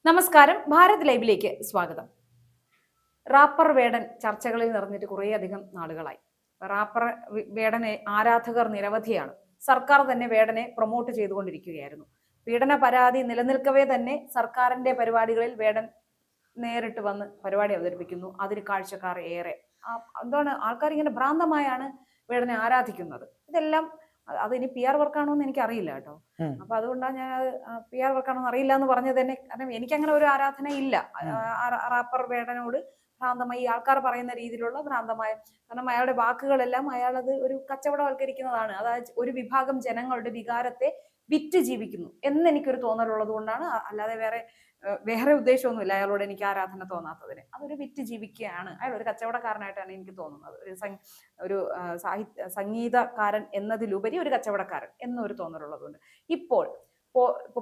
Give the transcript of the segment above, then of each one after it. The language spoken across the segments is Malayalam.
നമസ്കാരം, ഭാരത് ലൈവിലേക്ക് സ്വാഗതം. റാപ്പർ വേടൻ ചർച്ചകളിൽ നിറഞ്ഞിട്ട് കുറേയധികം നാളുകളായി. റാപ്പർ വേടനെ ആരാധകർ നിരവധിയാണ്. സർക്കാർ തന്നെ വേടനെ പ്രൊമോട്ട് ചെയ്തുകൊണ്ടിരിക്കുകയായിരുന്നു. പീഡന പരാതി നിലനിൽക്കവേ തന്നെ സർക്കാരിന്റെ പരിപാടികളിൽ വേടൻ നേരിട്ട് വന്ന് പരിപാടി അവതരിപ്പിക്കുന്നു. അതിന് കാഴ്ചക്കാർ ഏറെ. എന്താണ്, ആൾക്കാർ ഇങ്ങനെ ഭ്രാന്തമായാണ് വേടനെ ആരാധിക്കുന്നത്. ഇതെല്ലാം അതിനി പി ആർ വർക്കാണോ എന്ന് എനിക്ക് അറിയില്ല കേട്ടോ. അപ്പൊ അതുകൊണ്ടാണ് ഞാൻ പി ആർ വർക്കാണോ എന്ന് അറിയില്ല എന്ന് പറഞ്ഞത് തന്നെ. കാരണം എനിക്കങ്ങനെ ഒരു ആരാധന ഇല്ല റാപ്പർ വേടനോട്. ഭ്രാന്തമായി ആൾക്കാർ പറയുന്ന രീതിയിലുള്ള ഭ്രാന്തമായ, കാരണം അയാളുടെ വാക്കുകളെല്ലാം അയാളത് ഒരു കച്ചവടവൽക്കരിക്കുന്നതാണ്. അതായത് ഒരു വിഭാഗം ജനങ്ങളുടെ വികാരത്തെ വിറ്റ് ജീവിക്കുന്നു എന്ന് എനിക്കൊരു തോന്നലുള്ളത് കൊണ്ടാണ്. അല്ലാതെ വേറെ ഉദ്ദേശമൊന്നുമില്ല അയാളോട് എനിക്ക് ആരാധന തോന്നാത്തതിന്. അതൊരു വിറ്റ് ജീവിക്കുകയാണ്. അയാൾ ഒരു കച്ചവടക്കാരനായിട്ടാണ് എനിക്ക് തോന്നുന്നത്. ഒരു സംഗീതക്കാരൻ എന്നതിലുപരി ഒരു കച്ചവടക്കാരൻ എന്നൊരു തോന്നലുള്ളതുകൊണ്ട് ഇപ്പോൾ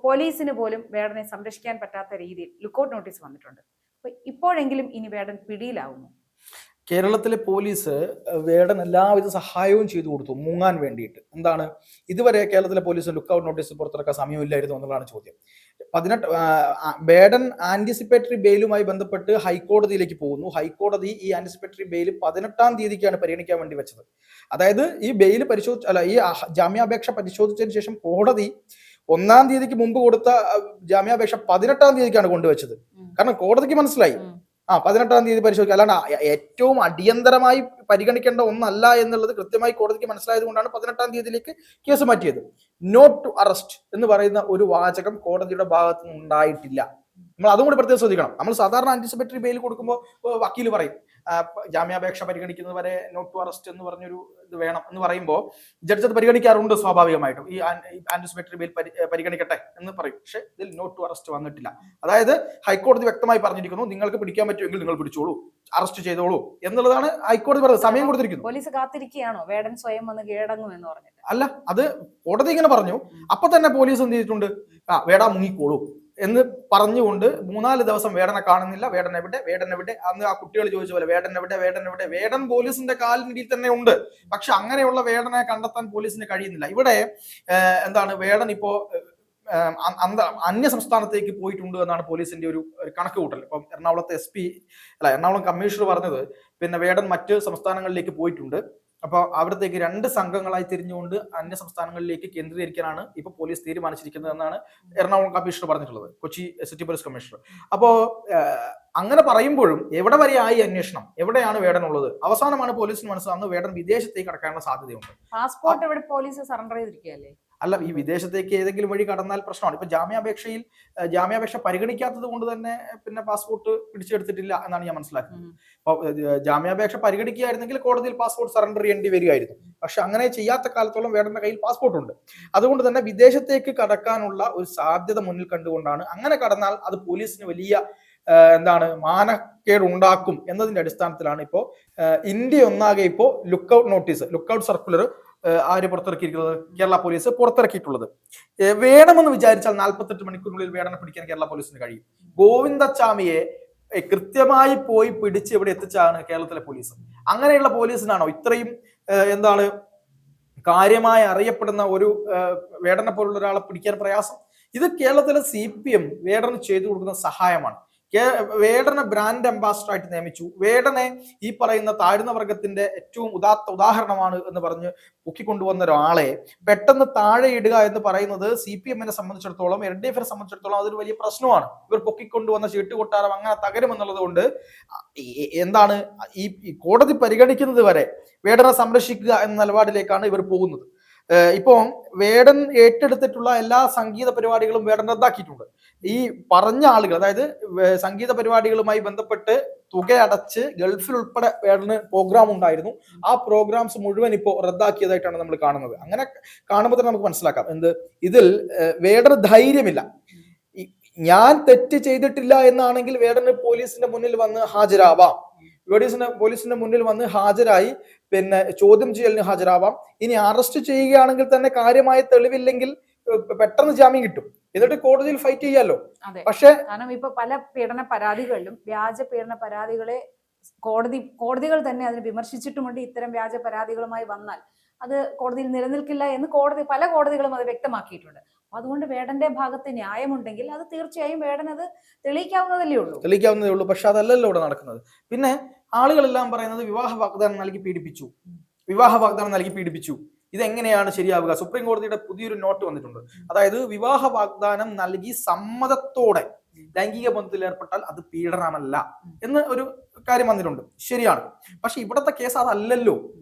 പോലീസിന് പോലും വേടനെ സംരക്ഷിക്കാൻ പറ്റാത്ത രീതിയിൽ ലുക്കൌട്ട് നോട്ടീസ് വന്നിട്ടുണ്ട്. അപ്പൊ ഇപ്പോഴെങ്കിലും ഇനി വേടൻ പിടിയിലാവുന്നു. കേരളത്തിലെ പോലീസ് വേടൻ എല്ലാവിധ സഹായവും ചെയ്തു കൊടുത്തു മുങ്ങാൻ വേണ്ടിയിട്ട്. എന്താണ്, ഇതുവരെ കേരളത്തിലെ പോലീസ് ലുക്കൌട്ട് നോട്ടീസ് പുറത്തിറക്കാൻ സമയമില്ലായിരുന്നു എന്നുള്ളതാണ് ചോദ്യം. വേടൻ ആന്റിസിപ്പേറ്ററി ബെയിലുമായി ബന്ധപ്പെട്ട് ഹൈക്കോടതിയിലേക്ക് പോകുന്നു. ഹൈക്കോടതി ഈ ആന്റിസിപ്പേറ്ററി ബെയിൽ 18-ാം തീയതിക്കാണ് പരിഗണിക്കാൻ വേണ്ടി വെച്ചത്. അതായത് ഈ ബെയിൽ ഈ ജാമ്യാപേക്ഷ പരിശോധിച്ചതിന് ശേഷം കോടതി 1-ാം തീയതിക്ക് മുമ്പ് കൊടുത്ത ജാമ്യാപേക്ഷ 18-ാം തീയതിക്കാണ് കൊണ്ടുവച്ചത്. കാരണം കോടതിക്ക് മനസ്സിലായി 18-ാം തീയതി പരിശോധിക്കുക, അല്ലാണ്ട് ഏറ്റവും അടിയന്തരമായി പരിഗണിക്കേണ്ട ഒന്നല്ല എന്നുള്ളത് കൃത്യമായി കോടതിക്ക് മനസ്സിലായത് കൊണ്ടാണ് 18-ാം തീയതിയിലേക്ക് കേസ് മാറ്റിയത്. നോട്ട് ടു അറസ്റ്റ് എന്ന് പറയുന്ന ഒരു വാചകം കോടതിയുടെ ഭാഗത്ത് നിന്ന് ഉണ്ടായിട്ടില്ല. നമ്മൾ അതും കൂടി പ്രത്യേകം ശ്രദ്ധിക്കണം. നമ്മൾ സാധാരണ ആന്റിസിപ്പേറ്ററി ബെയിൽ കൊടുക്കുമ്പോൾ വക്കീൽ പറയും ജാമ്യാപേക്ഷ പരിഗണിക്കുന്നത് വരെ നോട്ട് ടു അറസ്റ്റ് എന്ന് പറഞ്ഞൊരു ഇത് വേണം എന്ന് പറയുമ്പോൾ ജഡ്ജ് അത് പരിഗണിക്കാറുണ്ട് സ്വാഭാവികമായിട്ടും. ഈ ആന്റിസിപ്പേറ്ററി ബെയിൽ പരിഗണിക്കട്ടെ എന്ന് പറയും. പക്ഷെ ഇതിൽ നോട്ട് ടു അറസ്റ്റ് വന്നിട്ടില്ല. അതായത് ഹൈക്കോടതി വ്യക്തമായി പറഞ്ഞിരിക്കുന്നു, നിങ്ങൾക്ക് പിടിക്കാൻ പറ്റുമെങ്കിൽ നിങ്ങൾ പിടിച്ചോളൂ, അറസ്റ്റ് ചെയ്തോളൂ എന്നുള്ളതാണ് ഹൈക്കോടതി പറഞ്ഞത്. സമയം കൊടുത്തിരിക്കുന്നു. പോലീസ് കാത്തിരിക്കുകയാണോ വേടൻ സ്വയം വന്ന് കീഴടങ്ങും എന്ന് പറഞ്ഞിട്ട്? അല്ല, അത് കോടതി ഇങ്ങനെ പറഞ്ഞു. അപ്പൊ തന്നെ പോലീസ് എന്ത് ചെയ്തിട്ടുണ്ട്, വേടാ മുങ്ങിക്കോളൂ എന്ന് പറഞ്ഞുകൊണ്ട് 3-4 ദിവസം വേടനെ കാണുന്നില്ല. വേടൻ എവിടെ? അന്ന് ആ കുട്ടികൾ ചോദിച്ച പോലെ വേടൻ എവിടെ? വേടൻ പോലീസിന്റെ കാലിനിടയിൽ തന്നെ ഉണ്ട്. പക്ഷെ അങ്ങനെയുള്ള വേടനെ കണ്ടെത്താൻ പോലീസിന് കഴിയുന്നില്ല. ഇവിടെ വേടൻ ഇപ്പോ അന്യ സംസ്ഥാനത്തേക്ക് പോയിട്ടുണ്ട് എന്നാണ് പോലീസിന്റെ ഒരു കണക്ക് കൂട്ടൽ. ഇപ്പം എറണാകുളം കമ്മീഷണർ പറഞ്ഞത് വേടൻ മറ്റ് സംസ്ഥാനങ്ങളിലേക്ക് പോയിട്ടുണ്ട്. അപ്പോൾ അവിടത്തേക്ക് 2 സംഘങ്ങളായി തിരിഞ്ഞുകൊണ്ട് അന്യ സംസ്ഥാനങ്ങളിലേക്ക് കേന്ദ്രീകരിക്കാനാണ് ഇപ്പൊ പോലീസ് തീരുമാനിച്ചിരിക്കുന്നത് എന്നാണ് എറണാകുളം കമ്മീഷണർ പറഞ്ഞിട്ടുള്ളത്, കൊച്ചി സിറ്റി പോലീസ് കമ്മീഷണർ. അപ്പോ അങ്ങനെ പറയുമ്പോഴും എവിടെ വരെ ആയി അന്വേഷണം, എവിടെയാണ് വേടൻ ഉള്ളത്? അവസാനമാണ് പോലീസിന് മനസ്സിലാവുന്നത് വേടൻ വിദേശത്തേക്ക് കടക്കാനുള്ള സാധ്യതയുണ്ട്. പാസ്പോർട്ട് ഇവിടെ പോലീസ് സറണ്ടർ ചെയ്തിരിക്കുകയല്ലേ? അല്ല, ഈ വിദേശത്തേക്ക് ഏതെങ്കിലും വഴി കടന്നാൽ പ്രശ്നമാണ്. ഇപ്പൊ ജാമ്യാപേക്ഷ പരിഗണിക്കാത്തത് കൊണ്ട് തന്നെ പാസ്പോർട്ട് പിടിച്ചെടുത്തിട്ടില്ല എന്നാണ് ഞാൻ മനസ്സിലാക്കുന്നത്. അപ്പൊ ജാമ്യാപേക്ഷ പരിഗണിക്കുകയായിരുന്നെങ്കിൽ കോടതിയിൽ പാസ്പോർട്ട് സറണ്ടർ ചെയ്യേണ്ടി വരികയായിരുന്നു. പക്ഷെ അങ്ങനെ ചെയ്യാത്ത കാലത്തോളം വേടന്റെ കയ്യിൽ പാസ്പോർട്ട് ഉണ്ട്. അതുകൊണ്ട് തന്നെ വിദേശത്തേക്ക് കടക്കാനുള്ള ഒരു സാധ്യത മുന്നിൽ കണ്ടുകൊണ്ടാണ്, അങ്ങനെ കടന്നാൽ അത് പോലീസിന് വലിയ മാനക്കേട് ഉണ്ടാക്കും എന്നതിന്റെ അടിസ്ഥാനത്തിലാണ് ഇപ്പോ ഇന്ത്യ ഒന്നാകെ ഇപ്പോ ലുക്കൌട്ട് സർക്കുലർ പുറത്തിറക്കിയിരിക്കുന്നത്, കേരള പോലീസ് പുറത്തിറക്കിയിട്ടുള്ളത്. വേണമെന്ന് വിചാരിച്ചാൽ 48 മണിക്കൂറിനുള്ളിൽ വേടനെ പിടിക്കാൻ കേരള പോലീസിന് കഴിയും. ഗോവിന്ദച്ചാമിയെ കൃത്യമായി പോയി പിടിച്ച് ഇവിടെ എത്തിച്ചാണ് കേരളത്തിലെ പോലീസ്. അങ്ങനെയുള്ള പോലീസിനാണോ ഇത്രയും കാര്യമായി അറിയപ്പെടുന്ന ഒരു വേടനെ പോലുള്ള ഒരാളെ പിടിക്കാൻ പ്രയാസം? ഇത് കേരളത്തിലെ CPM വേടന് ചെയ്തു കൊടുക്കുന്ന സഹായമാണ്. വേടനെ ബ്രാൻഡ് അംബാസിഡർ ആയിട്ട് നിയമിച്ചു. വേടനെ ഈ പറയുന്ന താഴ്ന്ന വർഗത്തിന്റെ ഏറ്റവും ഉദാഹരണമാണ് എന്ന് പറഞ്ഞ് പൊക്കിക്കൊണ്ടുവന്ന ഒരാളെ പെട്ടെന്ന് താഴെ ഇടുക എന്ന് പറയുന്നത് CPM-നെ സംബന്ധിച്ചിടത്തോളം, LDF-നെ സംബന്ധിച്ചിടത്തോളം അതൊരു വലിയ പ്രശ്നമാണ്. ഇവർ പൊക്കിക്കൊണ്ടുവന്ന ചീട്ടുകൊട്ടാരം അങ്ങനെ തകരുമെന്നുള്ളത് കൊണ്ട് ഈ കോടതി പരിഗണിക്കുന്നത് വരെ വേടനെ സംരക്ഷിക്കുക എന്ന നിലപാടിലേക്കാണ് ഇവർ പോകുന്നത്. ഇപ്പോൾ വേടൻ ഏറ്റെടുത്തിട്ടുള്ള എല്ലാ സംഗീത പരിപാടികളും വേടൻ റദ്ദാക്കിയിട്ടുണ്ട്. ഈ പറഞ്ഞ ആളുകൾ, അതായത് സംഗീത പരിപാടികളുമായി ബന്ധപ്പെട്ട് തുക അടച്ച് ഗൾഫിൽ ഉൾപ്പെടെ വേടന് പ്രോഗ്രാം ഉണ്ടായിരുന്നു. ആ പ്രോഗ്രാംസ് മുഴുവൻ ഇപ്പോൾ റദ്ദാക്കിയതായിട്ടാണ് നമ്മൾ കാണുന്നത്. അങ്ങനെ കാണുമ്പോൾ തന്നെ നമുക്ക് മനസ്സിലാക്കാം ഇതിൽ വേടന് ധൈര്യമില്ല. ഞാൻ തെറ്റ് ചെയ്തിട്ടില്ല എന്നാണെങ്കിൽ വേടന് പോലീസിന്റെ മുന്നിൽ വന്ന് ഹാജരാവാം. പോലീസിന്റെ മുന്നിൽ വന്ന് ഹാജരായി ചോദ്യം ചെയ്യലിന് ഹാജരാവാം. ഇനി അറസ്റ്റ് ചെയ്യുകയാണെങ്കിൽ തന്നെ കാര്യമായ തെളിവില്ലെങ്കിൽ പെട്ടെന്ന് ജാമ്യം കിട്ടും. എന്നിട്ട് കോടതിയിൽ ഫൈറ്റ് ചെയ്യാലോ. പക്ഷേ കാരണം ഇപ്പൊ പല പീഡന പരാതികളിലും വ്യാജ പീഡന പരാതികളെ കോടതികൾ തന്നെ അതിനെ വിമർശിച്ചിട്ടുമുണ്ട്. ഇത്തരം വ്യാജ പരാതികളുമായി വന്നാൽ അത് കോടതിയിൽ നിലനിൽക്കില്ല എന്ന് പല കോടതികളും അത് വ്യക്തമാക്കിയിട്ടുണ്ട്. അതുകൊണ്ട് വേടന്റെ ഭാഗത്ത് ന്യായമുണ്ടെങ്കിൽ അത് തീർച്ചയായും വേടൻ അത് തെളിയിക്കാവുന്നതല്ലേ ഉള്ളൂ. പക്ഷെ അതല്ലല്ലോ ഇവിടെ നടക്കുന്നത്. പിന്നെ ആളുകളെല്ലാം പറയുന്നത് വിവാഹ വാഗ്ദാനം നൽകി പീഡിപ്പിച്ചു. ഇതെങ്ങനെയാണ് ശരിയാവുക? സുപ്രീം കോടതിയുടെ പുതിയൊരു നോട്ട് വന്നിട്ടുണ്ട്. അതായത് വിവാഹ വാഗ്ദാനം നൽകി സമ്മതത്തോടെ ലൈംഗിക ബന്ധത്തിൽ ഏർപ്പെട്ടാൽ അത് പീഡനമല്ല എന്ന് ഒരു കാര്യം വന്നിട്ടുണ്ട്. ശരിയാണ്. പക്ഷെ ഇവിടത്തെ കേസ് അതല്ലല്ലോ.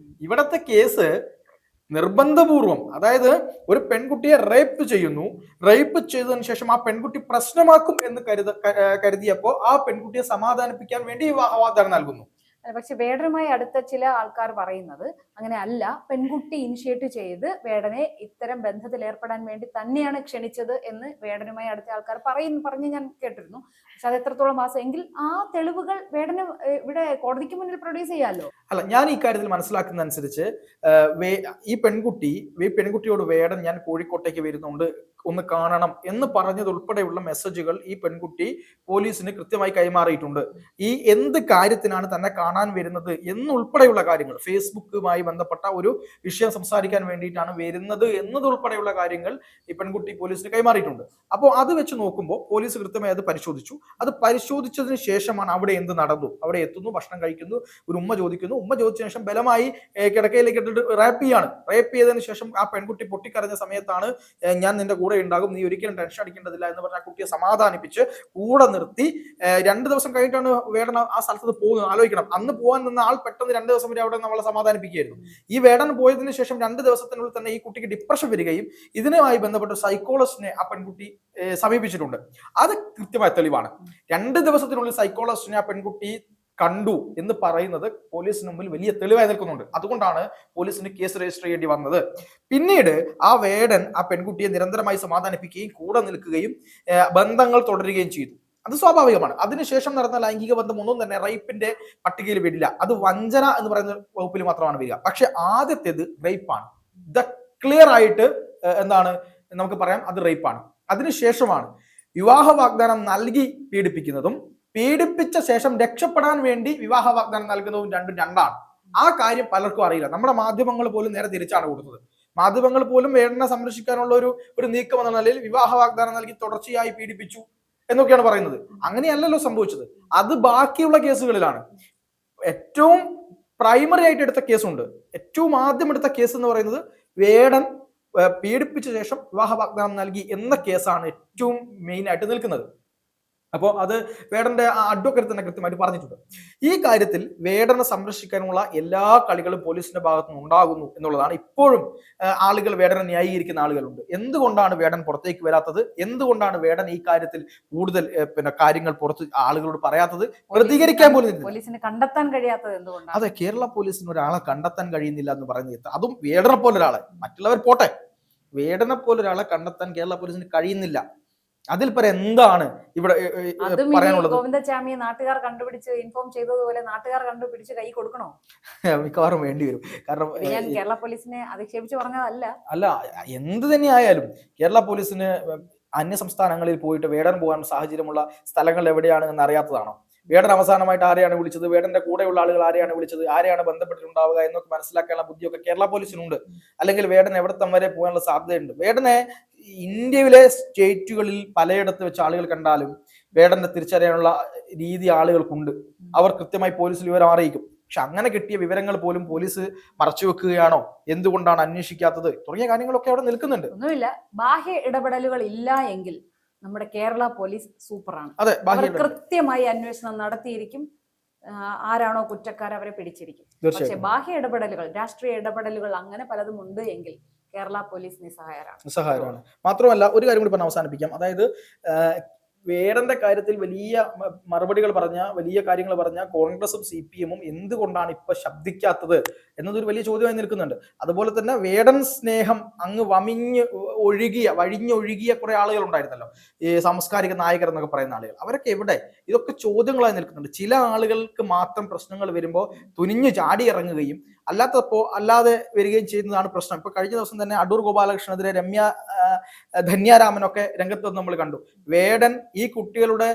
ഇവിടത്തെ കേസ് നിർബന്ധപൂർവം, അതായത് ഒരു പെൺകുട്ടിയെ റേപ്പ് ചെയ്തതിനു ശേഷം ആ പെൺകുട്ടി പ്രശ്നമാക്കും എന്ന് കരുതിയപ്പോ ആ പെൺകുട്ടിയെ സമാധാനിപ്പിക്കാൻ വേണ്ടി വിവാഹ വാഗ്ദാനം നൽകുന്നു. പക്ഷെ വേടനുമായി അടുത്ത ചില ആൾക്കാർ പറയുന്നത് അങ്ങനെ അല്ല, പെൺകുട്ടി ഇനിഷ്യേറ്റ് ചെയ്ത് വേടനെ ഇത്തരം ബന്ധത്തിൽ ഏർപ്പെടാൻ വേണ്ടി തന്നെയാണ് ക്ഷണിച്ചത് എന്ന് വേടനുമായി അടുത്ത ആൾക്കാർ പറഞ്ഞ് ഞാൻ കേട്ടിരുന്നു. പക്ഷെ അത് എത്രത്തോളം എങ്കിൽ ആ തെളിവുകൾ വേടന് ഇവിടെ കോടതിക്ക് മുന്നിൽ പ്രൊഡ്യൂസ് ചെയ്യാമല്ലോ. അല്ല, ഞാൻ ഈ കാര്യത്തിൽ മനസ്സിലാക്കുന്ന അനുസരിച്ച് ഈ പെൺകുട്ടിയോട് വേടൻ ഞാൻ കോഴിക്കോട്ടേക്ക് വരുന്നുണ്ട്, ഒന്ന് കാണണം എന്ന് പറഞ്ഞതുൾപ്പെടെയുള്ള മെസ്സേജുകൾ ഈ പെൺകുട്ടി പോലീസിന് കൃത്യമായി കൈമാറിയിട്ടുണ്ട്. ഈ എന്ത് കാര്യത്തിനാണ് തന്നെ കാണാൻ വരുന്നത് എന്നുൾപ്പെടെയുള്ള കാര്യങ്ങൾ, ഫേസ്ബുക്കുമായി ബന്ധപ്പെട്ട ഒരു വിഷയം സംസാരിക്കാൻ വേണ്ടിയിട്ടാണ് വരുന്നത് എന്നതുൾപ്പെടെയുള്ള കാര്യങ്ങൾ ഈ പെൺകുട്ടി പോലീസിന് കൈമാറിയിട്ടുണ്ട്. അപ്പോൾ അത് വെച്ച് നോക്കുമ്പോൾ പോലീസ് കൃത്യമായി അത് പരിശോധിച്ചു. അത് പരിശോധിച്ചതിന് ശേഷമാണ് അവിടെ എന്ത് നടന്നു. അവിടെ എത്തുന്നു, ഭക്ഷണം കഴിക്കുന്നു, ഒരു ഉമ്മ ചോദിച്ച ശേഷം ബലമായി കിടക്കയിലേക്ക് ഇട്ടിട്ട് റേപ്പ് ചെയ്തതിനു ശേഷം ആ പെൺകുട്ടി പൊട്ടിക്കരഞ്ഞ സമയത്താണ് ഞാൻ നിന്റെ കൂടെ ഉണ്ടാകും, നീ ഒരിക്കലും ടെൻഷൻ അടിക്കേണ്ടതില്ല എന്ന് പറഞ്ഞ ആ കുട്ടിയെ സമാധാനിപ്പിച്ച് കൂടെ നിർത്തി 2 ദിവസം കഴിഞ്ഞിട്ടാണ് വേടൻ ആ സ്ഥലത്ത് പോകുന്നത്. ആലോചിക്കണം, അന്ന് പോകാൻ നിന്ന ആൾ പെട്ടെന്ന് 2 ദിവസം വരെ അവിടെ നമ്മളെ സമാധാനിപ്പിക്കുകയായിരുന്നു. ഈ വേടൻ പോയതിനു ശേഷം 2 ദിവസത്തിനുള്ളിൽ തന്നെ ഈ കുട്ടിക്ക് ഡിപ്രഷൻ വരികയും ഇതിനുമായി ബന്ധപ്പെട്ട സൈക്കോളജിസ്റ്റിനെ ആ പെൺകുട്ടി സമീപിച്ചിട്ടുണ്ട്. അത് കൃത്യമായ തെളിവാണ്. 2 ദിവസത്തിനുള്ളിൽ സൈക്കോളജിസ്റ്റിനെ ആ പെൺകുട്ടി കണ്ടു എന്ന് പറയുന്നത് പോലീസിന് മുമ്പിൽ വലിയ തെളിവായി നിൽക്കുന്നുണ്ട്. അതുകൊണ്ടാണ് പോലീസിന് കേസ് രജിസ്റ്റർ ചെയ്യേണ്ടി വന്നത്. പിന്നീട് ആ വേടൻ ആ പെൺകുട്ടിയെ നിരന്തരമായി സമാധാനിപ്പിക്കുകയും കൂടെ നിൽക്കുകയും ബന്ധങ്ങൾ തുടരുകയും ചെയ്തു. അത് സ്വാഭാവികമാണ്. അതിനുശേഷം നടന്ന ലൈംഗിക ബന്ധം ഒന്നും തന്നെ റേപ്പിന്റെ പട്ടികയിൽ വരില്ല. അത് വഞ്ചന എന്ന് പറയുന്ന വകുപ്പിൽ മാത്രമാണ് വരിക. പക്ഷെ ആദ്യത്തേത് റേപ്പാണ്. ഇത് ക്ലിയർ ആയിട്ട് നമുക്ക് പറയാം, അത് റേപ്പാണ്. അതിനുശേഷമാണ് വിവാഹ വാഗ്ദാനം നൽകി പീഡിപ്പിക്കുന്നതും പീഡിപ്പിച്ച ശേഷം രക്ഷപ്പെടാൻ വേണ്ടി വിവാഹ വാഗ്ദാനം നൽകുന്നതും രണ്ടാണ്. ആ കാര്യം പലർക്കും അറിയില്ല. നമ്മുടെ മാധ്യമങ്ങൾ പോലും നേരെ തിരിച്ചാണ് കൊടുത്തത്. മാധ്യമങ്ങൾ പോലും വേടനെ സംരക്ഷിക്കാനുള്ള ഒരു നീക്കം എന്ന നിലയിൽ വിവാഹ വാഗ്ദാനം നൽകി തുടർച്ചയായി പീഡിപ്പിച്ചു എന്നൊക്കെയാണ് പറയുന്നത്. അങ്ങനെയല്ലല്ലോ സംഭവിച്ചത്. അത് ബാക്കിയുള്ള കേസുകളിലാണ്. ഏറ്റവും പ്രൈമറി ആയിട്ട് എടുത്ത കേസുണ്ട്. ഏറ്റവും ആദ്യം എടുത്ത കേസ് എന്ന് പറയുന്നത് വേടൻ പീഡിപ്പിച്ച ശേഷം വിവാഹ വാഗ്ദാനം നൽകി എന്ന കേസാണ് ഏറ്റവും മെയിൻ ആയിട്ട് നിൽക്കുന്നത്. അപ്പോൾ അത് വേടന്റെ അഡ്വക്കേറ്റ് തന്നെ കൃത്യമായിട്ട് പറഞ്ഞിട്ടുണ്ട്. ഈ കാര്യത്തിൽ വേടനെ സംരക്ഷിക്കാനുള്ള എല്ലാ കളികളും പോലീസിന്റെ ഭാഗത്തു നിന്ന് ഉണ്ടാകുന്നു എന്നുള്ളതാണ്. ഇപ്പോഴും ആളുകൾ വേടനെ ന്യായീകരിക്കുന്ന ആളുകളുണ്ട്. എന്തുകൊണ്ടാണ് വേടൻ പുറത്തേക്ക് വരാത്തത്? എന്തുകൊണ്ടാണ് വേടൻ ഈ കാര്യത്തിൽ കൂടുതൽ കാര്യങ്ങൾ പുറത്ത് ആളുകളോട് പറയാത്തത്? പ്രതികരിക്കാൻ പോലും പോലീസിന് കണ്ടെത്താൻ കഴിയാത്തത് എന്തുകൊണ്ടാണ്? അതെ, കേരള പോലീസിന് ഒരാളെ കണ്ടെത്താൻ കഴിയുന്നില്ല എന്ന് പറയുന്നത്, അതും വേടനെ പോലൊരാളെ, മറ്റുള്ളവർ പോട്ടെ, വേടനെ പോലൊരാളെ കണ്ടെത്താൻ കേരള പോലീസിന് കഴിയുന്നില്ല. അതിൽ പറ എന്താണ് ഇവിടെ പറയാനുള്ളത്? ഗോവിന്ദചാമിയെ നാട്ടുകാർ കണ്ടുപിടിച്ച് ഇൻഫോം ചെയ്തതുപോലെ നാട്ടുകാർ കണ്ടുപിടിച്ച് കൈ കൊടുക്കണോ? മിക്കവാറും വേണ്ടി വരും. കാരണം ഞാൻ കേരള പോലീസിനെ അധിക്ഷേപിച്ച് പറഞ്ഞതല്ല. അല്ല, എന്ത് തന്നെയായാലും കേരള പോലീസിന് അന്യ സംസ്ഥാനങ്ങളിൽ പോയിട്ട് വേടൻ പോകാൻ സാഹചര്യമുള്ള സ്ഥലങ്ങൾ എവിടെയാണ് എന്ന് അറിയാത്തതാണോ? വേടൻ അവസാനമായിട്ട് ആരെയാണ് വിളിച്ചത്? വേടന്റെ കൂടെയുള്ള ആളുകൾ ആരെയാണ് വിളിച്ചത്? ആരെയാണ് ബന്ധപ്പെട്ടിട്ടുണ്ടാവുക എന്നൊക്കെ മനസ്സിലാക്കാനുള്ള ബുദ്ധിയൊക്കെ കേരള പോലീസിനുണ്ട്. അല്ലെങ്കിൽ വേടൻ എവിടത്തം വരെ പോകാനുള്ള സാധ്യതയുണ്ട്. വേടനെ ഇന്ത്യയിലെ സ്റ്റേറ്റുകളിൽ പലയിടത്ത് വെച്ച് ആളുകൾ കണ്ടാലും വേടനെ തിരിച്ചറിയാനുള്ള രീതി ആളുകൾക്കുണ്ട്. അവർ കൃത്യമായി പോലീസിൽ വിവരം അറിയിക്കും. പക്ഷെ അങ്ങനെ കിട്ടിയ വിവരങ്ങൾ പോലും പോലീസ് മറച്ചു വെക്കുകയാണോ? എന്തുകൊണ്ടാണ് അന്വേഷിക്കാത്തത്? തുടങ്ങിയ കാര്യങ്ങളൊക്കെ അവിടെ നിൽക്കുന്നുണ്ട്. ഒന്നുമില്ല, ബാഹ്യ ഇടപെടലുകൾ ഇല്ല എങ്കിൽ നമ്മുടെ കേരള പോലീസ് സൂപ്പറാണ്. അതെ, കൃത്യമായി അന്വേഷണം നടത്തിയിരിക്കും. ആരാണോ കുറ്റക്കാർ അവരെ പിടിച്ചിരിക്കും. പക്ഷെ ബാഹ്യ ഇടപെടലുകൾ, രാഷ്ട്രീയ ഇടപെടലുകൾ അങ്ങനെ പലതും ഉണ്ട് എങ്കിൽ കേരള പോലീസ് നിസ്സഹായരാണ്. മാത്രമല്ല, ഒരു കാര്യം കൂടി പറഞ്ഞ് അവസാനിപ്പിക്കാം. അതായത് വേടന്റെ കാര്യത്തിൽ വലിയ മറുപടികൾ പറഞ്ഞ, വലിയ കാര്യങ്ങൾ പറഞ്ഞ കോൺഗ്രസും CPM-ഉം എന്തുകൊണ്ടാണ് ഇപ്പൊ ശബ്ദിക്കാത്തത് എന്നതൊരു വലിയ ചോദ്യമായി നിൽക്കുന്നുണ്ട്. അതുപോലെ തന്നെ വേടൻ സ്നേഹം അങ്ങ് വഴിഞ്ഞൊഴുകിയ കുറെ ആളുകൾ ഉണ്ടായിരുന്നല്ലോ, ഈ സാംസ്കാരിക നായകർ എന്നൊക്കെ പറയുന്ന ആളുകൾ. അവരൊക്കെ എവിടെ? ഇതൊക്കെ ചോദ്യങ്ങളായി നിൽക്കുന്നുണ്ട്. ചില ആളുകൾക്ക് മാത്രം പ്രശ്നങ്ങൾ വരുമ്പോൾ തുനിഞ്ഞു ചാടി ഇറങ്ങുകയും അല്ലാതെ വരികയും ചെയ്യുന്നതാണ് പ്രശ്നം. ഇപ്പൊ കഴിഞ്ഞ ദിവസം തന്നെ അടൂർ ഗോപാലകൃഷ്ണനെതിരെ ധന്യാരാമനൊക്കെ രംഗത്ത് വന്ന് നമ്മൾ കണ്ടു. വേടൻ ഈ കുട്ടികളുടെ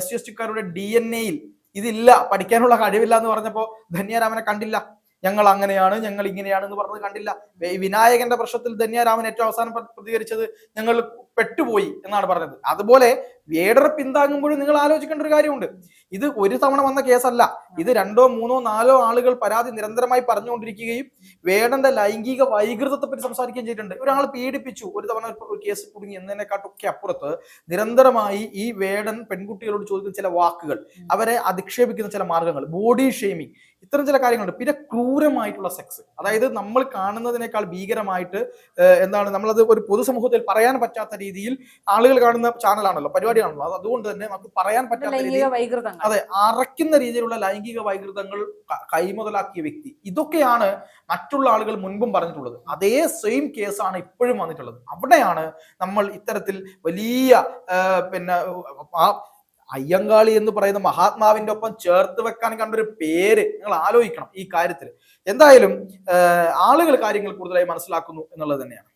SC/ST-ക്കാരുടെ DNA-യിൽ ഇതില്ല, പഠിക്കാനുള്ള കഴിവില്ല എന്ന് പറഞ്ഞപ്പോൾ ധന്യാരാമനെ കണ്ടില്ല. ഞങ്ങൾ അങ്ങനെയാണ്, ഞങ്ങൾ ഇങ്ങനെയാണ് എന്ന് പറഞ്ഞത് കണ്ടില്ല. ഈ വിനായകന്റെ പ്രശ്നത്തിൽ ധന്യാരാമൻ ഏറ്റവും അവസാനം പ്രതികരിച്ചത് ഞങ്ങൾ പെട്ടുപോയി എന്നാണ് പറഞ്ഞത്. അതുപോലെ വേടറെ പിന്താങ്ങുമ്പോഴും നിങ്ങൾ ആലോചിക്കേണ്ട ഒരു കാര്യമുണ്ട്. ഇത് ഒരു തവണ വന്ന കേസല്ല, ഇത് 2, 3, 4 ആളുകൾ പരാതി നിരന്തരമായി പറഞ്ഞുകൊണ്ടിരിക്കുകയും വേടന്റെ ലൈംഗിക വൈകൃതത്തെ പറ്റി സംസാരിക്കുകയും ചെയ്തിട്ടുണ്ട്. ഒരാൾ പീഡിപ്പിച്ചു, ഒരു തവണ ഒരു കേസ് കുടുങ്ങി എന്നതിനെക്കാട്ടൊക്കെ അപ്പുറത്ത് നിരന്തരമായി ഈ വേടൻ പെൺകുട്ടികളോട് ചോദിക്കുന്ന ചില വാക്കുകൾ, അവരെ അധിക്ഷേപിക്കുന്ന ചില മാർഗങ്ങൾ, ബോഡി ഷെയ്മിങ്, ഇത്തരം ചില കാര്യങ്ങളുണ്ട്. പിന്നെ ക്രൂരമായിട്ടുള്ള സെക്സ്, അതായത് നമ്മൾ കാണുന്നതിനേക്കാൾ ഭീകരമായിട്ട് എന്താണ് നമ്മളത് ഒരു പൊതുസമൂഹത്തിൽ പറയാൻ പറ്റാത്ത രീതിയിൽ ആളുകൾ കാണുന്ന ചാനലാണല്ലോ, പരിപാടിയാണല്ലോ. അത് അതുകൊണ്ട് തന്നെ നമുക്ക് പറയാൻ പറ്റാത്ത രീതിയിൽ, അതെ, അറയ്ക്കുന്ന രീതിയിലുള്ള ലൈംഗിക വൈകൃതങ്ങൾ കൈമുതലാക്കിയ വ്യക്തി. ഇതൊക്കെയാണ് മറ്റുള്ള ആളുകൾ മുൻപും പറഞ്ഞിട്ടുള്ളത്. അതേ സെയിം കേസാണ് ഇപ്പോഴും വന്നിട്ടുള്ളത്. അവിടെയാണ് നമ്മൾ ഇത്തരത്തിൽ വലിയ പിന്നെ അയ്യങ്കാളി എന്ന് പറയുന്ന മഹാത്മാവിന്റെ ഒപ്പം ചേർത്ത് വെക്കാൻ കണ്ടൊരു പേര് നിങ്ങൾ ആലോചിക്കണം ഈ കാര്യത്തിൽ. എന്തായാലും ആളുകൾ കാര്യങ്ങൾ കൂടുതലായി മനസ്സിലാക്കുന്നു എന്നുള്ളത് തന്നെയാണ്.